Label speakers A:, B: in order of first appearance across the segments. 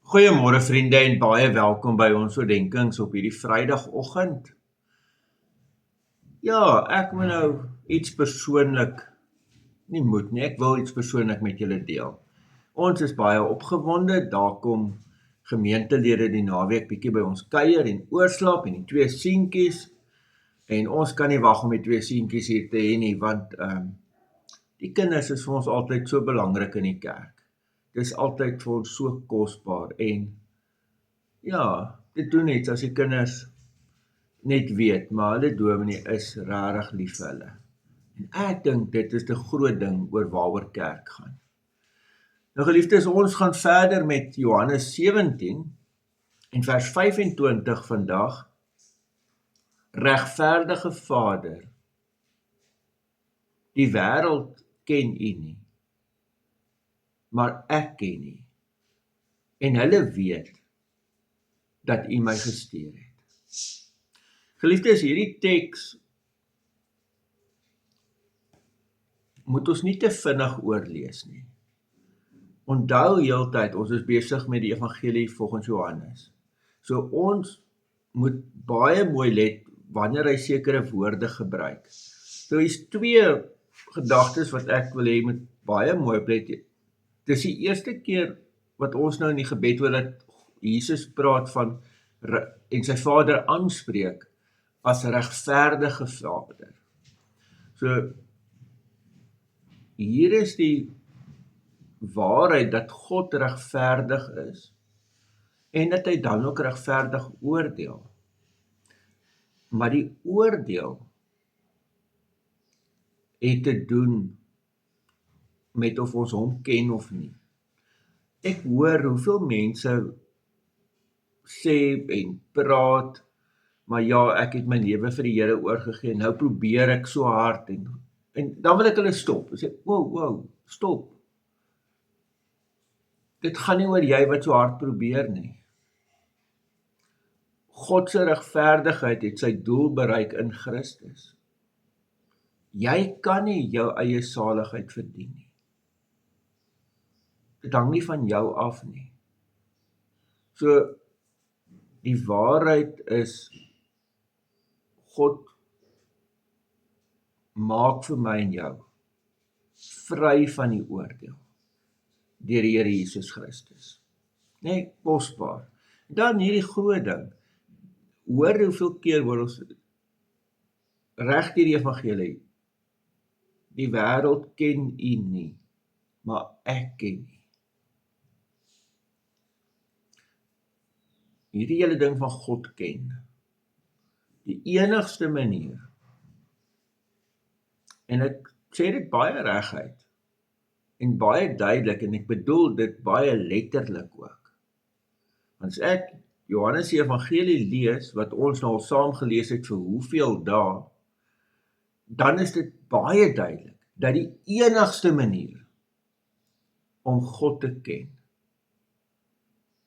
A: Goeiemôre vriende en baie welkom by ons oordenkings op hierdie Vrydagoggend. Ja, ek moet nou iets persoonlik, nie moet nie, ek wil iets persoonlik met julle deel. Ons is baie opgewonde, daar kom gemeentelede die naweek bietjie by ons kuier en oorslaap en die twee seentjies, en ons kan nie wag om die twee seentjies hier te hê nie, want die kinders is vir ons altyd so belangrik in die kerk. Dis altyd vir ons so kosbaar en ja, dit doen iets as die kinders net weet, maar hulle dominee is rarig lief vir hulle. En ek dink dit is die groot ding oor waaroor kerk gaan. Nou geliefdes, ons gaan verder met Johannes 17 en vers 25 vandag. Regverdige Vader, die wêreld ken U nie, maar ek ken U. En hulle weet dat U my gestuur het. Geliefdes, hierdie teks moet ons nie te vinnig oorlees nie. Onthou heeltyd, ons is besig met die evangelie volgens Johannes. So ons moet baie mooi let wanneer hy sekere woorde gebruik. So hier's twee gedagtes wat ek wil hê moet baie mooi oplet. Dis die eerste keer wat ons nou in die gebed hoor dat Jesus praat van en sy Vader aanspreek as regverdige Vader. So hier is die waarheid dat God regverdig is en dat hy dan ook regverdig oordeel. Maar die oordeel het te doen met of ons hom ken of nie. Ek hoor hoeveel mense sê en praat, maar ja, ek het my lewe vir die Here oorgegee, nou probeer ek so hard en dan wil ek hulle stop. Ek sê, wow, stop. Dit gaan nie oor jy wat so hard probeer nie. God se regverdigheid het sy doel bereik in Christus. Jy kan nie jou eie saligheid verdien nie. Dit hang nie van jou af nie. So, die waarheid is, God maak vir my en jou vry van die oordeel deur die Here Jesus Christus. Nee, kosbaar. Dan hierdie groot ding. Hoor hoeveel keer word ons reg deur die evangelie. Die wêreld ken U nie, maar ek ken U. Hierdie hele ding van God ken. Die enigste manier, en ek sê dit baie reguit, en baie duidelik, en ek bedoel dit baie letterlik ook. Want as ek Johannes die evangelie lees, wat ons nou al saam gelees het vir hoeveel dae, dan is dit baie duidelik, dat die enigste manier om God te ken,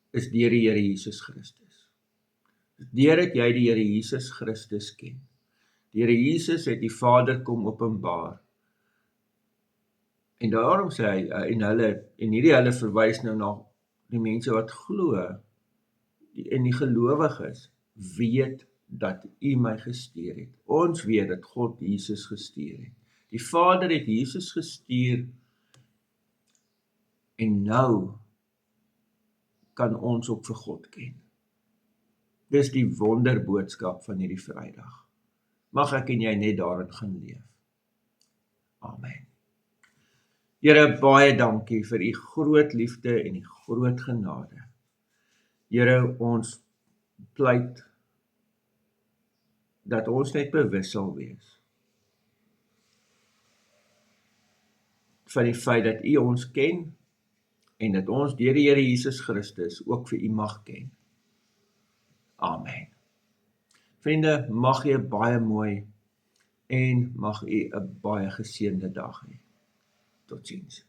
A: is deur die Here Jesus Christus. Deurdat jy die Here Jesus Christus ken. Die Here Jesus het die Vader kom openbaar. En daarom sê hy, en hierdie hulle verwys nou na die mense wat glo, en die gelowiges, weet dat U my gestuur het. Ons weet dat God Jesus gestuur het. Die Vader het Jesus gestuur, en nou kan ons ook vir God ken. Dis die wonderboodskap van hierdie Vrydag. Mag ek en jy net daarin gaan leef. Amen. Here, baie dankie vir U groot liefde en U groot genade. Here, ons pleit dat ons net bewus sal wees van die feit dat U ons ken en dat ons deur die Here Jesus Christus ook vir U mag ken. Amen. Vriende, mag jy baie mooi en mag U 'n baie geseënde dag hê. Totsiens.